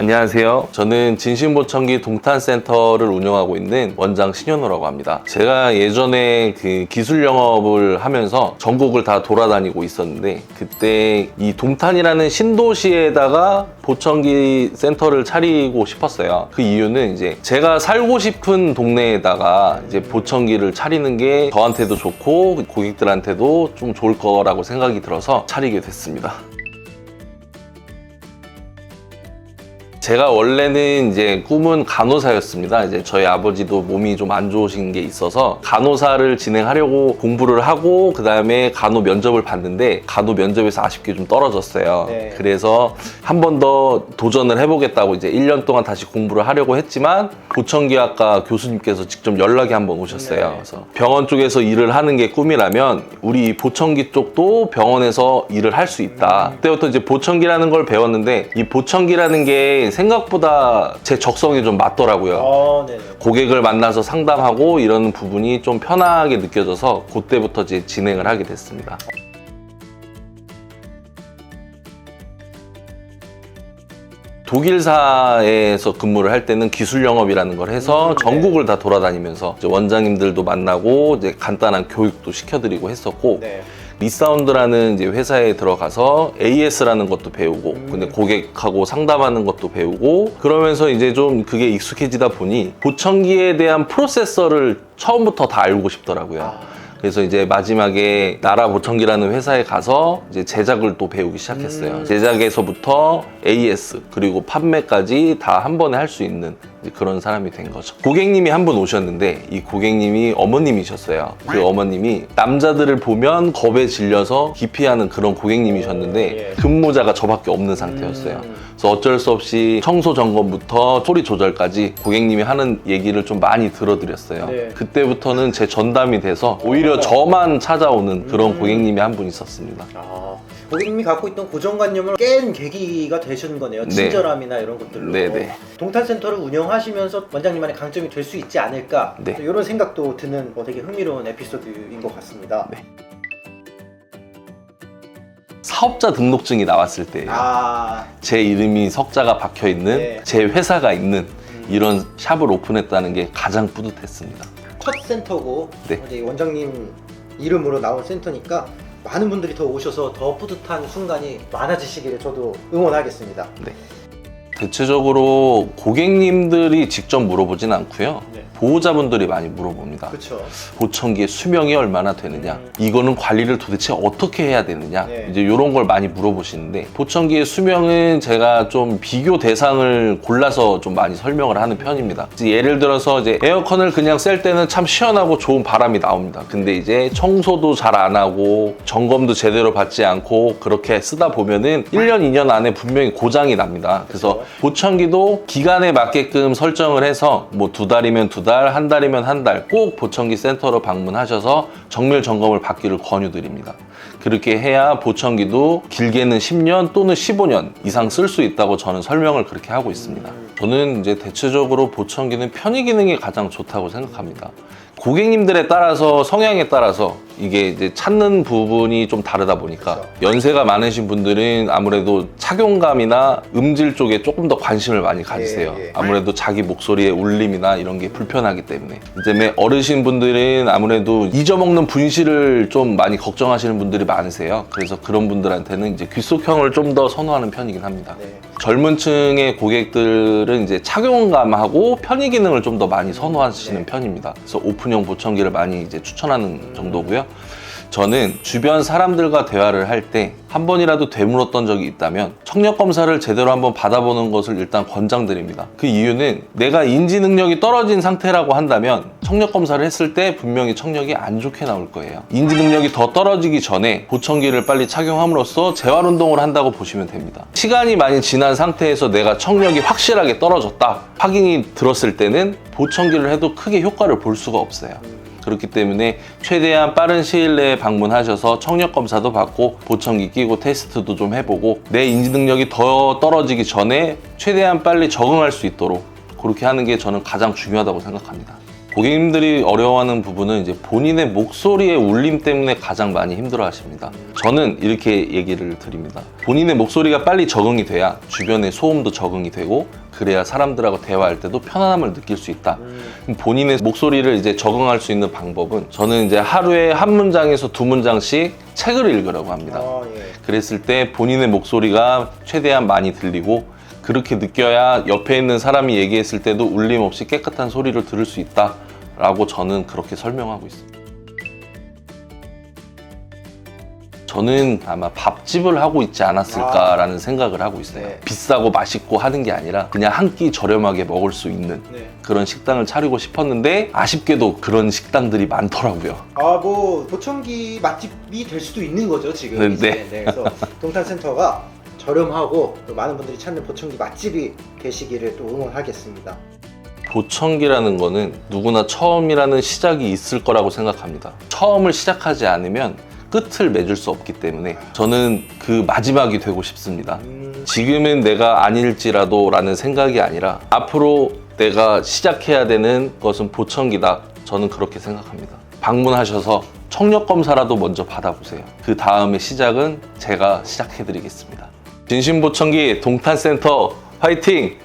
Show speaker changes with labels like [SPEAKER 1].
[SPEAKER 1] 안녕하세요. 저는 진심보청기 동탄센터를 운영하고 있는 원장 신현우라고 합니다. 제가 예전에 그 기술 영업을 하면서 전국을 다 돌아다니고 있었는데, 그때 이 동탄이라는 신도시에다가 보청기 센터를 차리고 싶었어요. 그 이유는 이제 제가 살고 싶은 동네에다가 이제 보청기를 차리는 게 저한테도 좋고 고객들한테도 좀 좋을 거라고 생각이 들어서 차리게 됐습니다. 제가 원래는 이제 꿈은 간호사였습니다. 이제 저희 아버지도 몸이 좀 안 좋으신 게 있어서 간호사를 진행하려고 공부를 하고 그 다음에 간호 면접을 봤는데 간호 면접에서 아쉽게 좀 떨어졌어요.
[SPEAKER 2] 네.
[SPEAKER 1] 그래서 한 번 더 도전을 해보겠다고 이제 1년 동안 다시 공부를 하려고 했지만 보청기학과 교수님께서 직접 연락이 한번 오셨어요.
[SPEAKER 2] 네.
[SPEAKER 1] 그래서 병원 쪽에서 일을 하는 게 꿈이라면 우리 보청기 쪽도 병원에서 일을 할 수 있다. 그때부터 이제 보청기라는 걸 배웠는데, 이 보청기라는 게 생각보다 제 적성에 좀 맞더라고요.
[SPEAKER 2] 네네.
[SPEAKER 1] 고객을 만나서 상담하고 이런 부분이 좀 편하게 느껴져서 그때부터 이제 진행을 하게 됐습니다. 독일사에서 근무를 할 때는 기술 영업이라는 걸 해서 전국을 다 돌아다니면서 이제 원장님들도 만나고 이제 간단한 교육도 시켜드리고 했었고,
[SPEAKER 2] 네.
[SPEAKER 1] 리사운드라는 이제 회사에 들어가서 AS라는 것도 배우고, 근데 고객하고 상담하는 것도 배우고, 그러면서 이제 좀 그게 익숙해지다 보니 보청기에 대한 프로세서를 처음부터 다 알고 싶더라고요. 그래서 이제 마지막에 나라보청기라는 회사에 가서 이제 제작을 또 배우기 시작했어요. 제작에서부터 AS 그리고 판매까지 다 한 번에 할 수 있는 그런 사람이 된 거죠. 고객님이 한 분 오셨는데 이 고객님이 어머님이셨어요. 그 어머님이 남자들을 보면 겁에 질려서 기피하는 그런 고객님이셨는데 근무자가 저밖에 없는 상태였어요. 그래서 어쩔 수 없이 청소 점검부터 소리 조절까지 고객님이 하는 얘기를 좀 많이 들어드렸어요.
[SPEAKER 2] 네.
[SPEAKER 1] 그때부터는 제 전담이 돼서 오히려 저만 찾아오는 그런 고객님이 한 분 있었습니다.
[SPEAKER 2] 고객님이 갖고 있던 고정관념을 깬 계기가 되신 거네요.
[SPEAKER 1] 네.
[SPEAKER 2] 친절함이나 이런 것들로.
[SPEAKER 1] 네네.
[SPEAKER 2] 동탄센터를 운영하시면서 원장님만의 강점이 될 수 있지 않을까,
[SPEAKER 1] 네.
[SPEAKER 2] 이런 생각도 드는 되게 흥미로운 에피소드인 것 같습니다.
[SPEAKER 1] 네. 사업자 등록증이 나왔을 때예요. 제 이름이 석자가 박혀있는
[SPEAKER 2] 네.
[SPEAKER 1] 제 회사가 있는 이런 샵을 오픈했다는 게 가장 뿌듯했습니다.
[SPEAKER 2] 첫 센터고
[SPEAKER 1] 네.
[SPEAKER 2] 이제 원장님 이름으로 나온 센터니까 많은 분들이 더 오셔서 더 뿌듯한 순간이 많아지시기를 저도 응원하겠습니다.
[SPEAKER 1] 네. 대체적으로 고객님들이 직접 물어보진 않고요.
[SPEAKER 2] 네.
[SPEAKER 1] 보호자분들이 많이 물어봅니다.
[SPEAKER 2] 그렇죠.
[SPEAKER 1] 보청기의 수명이 얼마나 되느냐, 이거는 관리를 도대체 어떻게 해야 되느냐,
[SPEAKER 2] 네.
[SPEAKER 1] 이제 이런 걸 많이 물어보시는데, 보청기의 수명은 제가 좀 비교 대상을 골라서 좀 많이 설명을 하는 편입니다. 예를 들어서 이제 에어컨을 그냥 쐴 때는 참 시원하고 좋은 바람이 나옵니다. 근데 이제 청소도 잘 안 하고 점검도 제대로 받지 않고 그렇게 쓰다 보면은 1년, 2년 안에 분명히 고장이 납니다. 그래서 보청기도 기간에 맞게끔 설정을 해서 뭐 2달이면 2달, 한 달이면 한 달 꼭 보청기 센터로 방문하셔서 정밀 점검을 받기를 권유드립니다. 그렇게 해야 보청기도 길게는 10년 또는 15년 이상 쓸 수 있다고 저는 설명을 그렇게 하고 있습니다. 저는 이제 대체적으로 보청기는 편의 기능이 가장 좋다고 생각합니다. 고객님들에 따라서, 성향에 따라서 이게 이제 찾는 부분이 좀 다르다 보니까,
[SPEAKER 2] 그렇죠.
[SPEAKER 1] 연세가 많으신 분들은 아무래도 착용감이나 음질 쪽에 조금 더 관심을 많이 가지세요.
[SPEAKER 2] 예.
[SPEAKER 1] 아무래도 자기 목소리의 울림이나 이런 게 불편하기 때문에. 이제 어르신 분들은 아무래도 잊어먹는 분실을 좀 많이 걱정하시는 분들이 많으세요. 그래서 그런 분들한테는 이제 귓속형을 좀 더 선호하는 편이긴 합니다.
[SPEAKER 2] 네.
[SPEAKER 1] 젊은 층의 고객들은 이제 착용감하고 편의 기능을 좀 더 많이 선호하시는
[SPEAKER 2] 네.
[SPEAKER 1] 편입니다. 그래서 오픈형 보청기를 많이 이제 추천하는 정도고요. 저는 주변 사람들과 대화를 할 때 한 번이라도 되물었던 적이 있다면 청력 검사를 제대로 한번 받아보는 것을 일단 권장드립니다. 그 이유는 내가 인지 능력이 떨어진 상태라고 한다면 청력 검사를 했을 때 분명히 청력이 안 좋게 나올 거예요. 인지 능력이 더 떨어지기 전에 보청기를 빨리 착용함으로써 재활 운동을 한다고 보시면 됩니다. 시간이 많이 지난 상태에서 내가 청력이 확실하게 떨어졌다 확인이 들었을 때는 보청기를 해도 크게 효과를 볼 수가 없어요. 그렇기 때문에 최대한 빠른 시일 내에 방문하셔서 청력 검사도 받고 보청기 끼고 테스트도 좀 해보고 내 인지 능력이 더 떨어지기 전에 최대한 빨리 적응할 수 있도록 그렇게 하는 게 저는 가장 중요하다고 생각합니다. 고객님들이 어려워하는 부분은 이제 본인의 목소리의 울림 때문에 가장 많이 힘들어 하십니다. 저는 이렇게 얘기를 드립니다. 본인의 목소리가 빨리 적응이 돼야 주변의 소음도 적응이 되고 그래야 사람들하고 대화할 때도 편안함을 느낄 수 있다. 본인의 목소리를 이제 적응할 수 있는 방법은 저는 이제 하루에 한 문장에서 두 문장씩 책을 읽으라고 합니다.
[SPEAKER 2] 예.
[SPEAKER 1] 그랬을 때 본인의 목소리가 최대한 많이 들리고 그렇게 느껴야 옆에 있는 사람이 얘기했을 때도 울림 없이 깨끗한 소리를 들을 수 있다라고 저는 그렇게 설명하고 있습니다. 저는 아마 밥집을 하고 있지 않았을까라는 생각을 하고 있어요.
[SPEAKER 2] 네.
[SPEAKER 1] 비싸고 맛있고 하는 게 아니라 그냥 한 끼 저렴하게 먹을 수 있는
[SPEAKER 2] 네.
[SPEAKER 1] 그런 식당을 차리고 싶었는데 아쉽게도 그런 식당들이 많더라고요.
[SPEAKER 2] 뭐 보청기 맛집이 될 수도 있는 거죠 지금.
[SPEAKER 1] 네,
[SPEAKER 2] 이제.
[SPEAKER 1] 네.
[SPEAKER 2] 그래서 동탄센터가 저렴하고 또 많은 분들이 찾는 보청기 맛집이 되시기를 또 응원하겠습니다.
[SPEAKER 1] 보청기라는 거는 누구나 처음이라는 시작이 있을 거라고 생각합니다. 처음을 시작하지 않으면 끝을 맺을 수 없기 때문에 저는 그 마지막이 되고 싶습니다. 지금은 내가 아닐지라도 라는 생각이 아니라 앞으로 내가 시작해야 되는 것은 보청기다. 저는 그렇게 생각합니다. 방문하셔서 청력 검사라도 먼저 받아보세요. 그 다음에 시작은 제가 시작해드리겠습니다. 진심보청기 동탄센터 화이팅!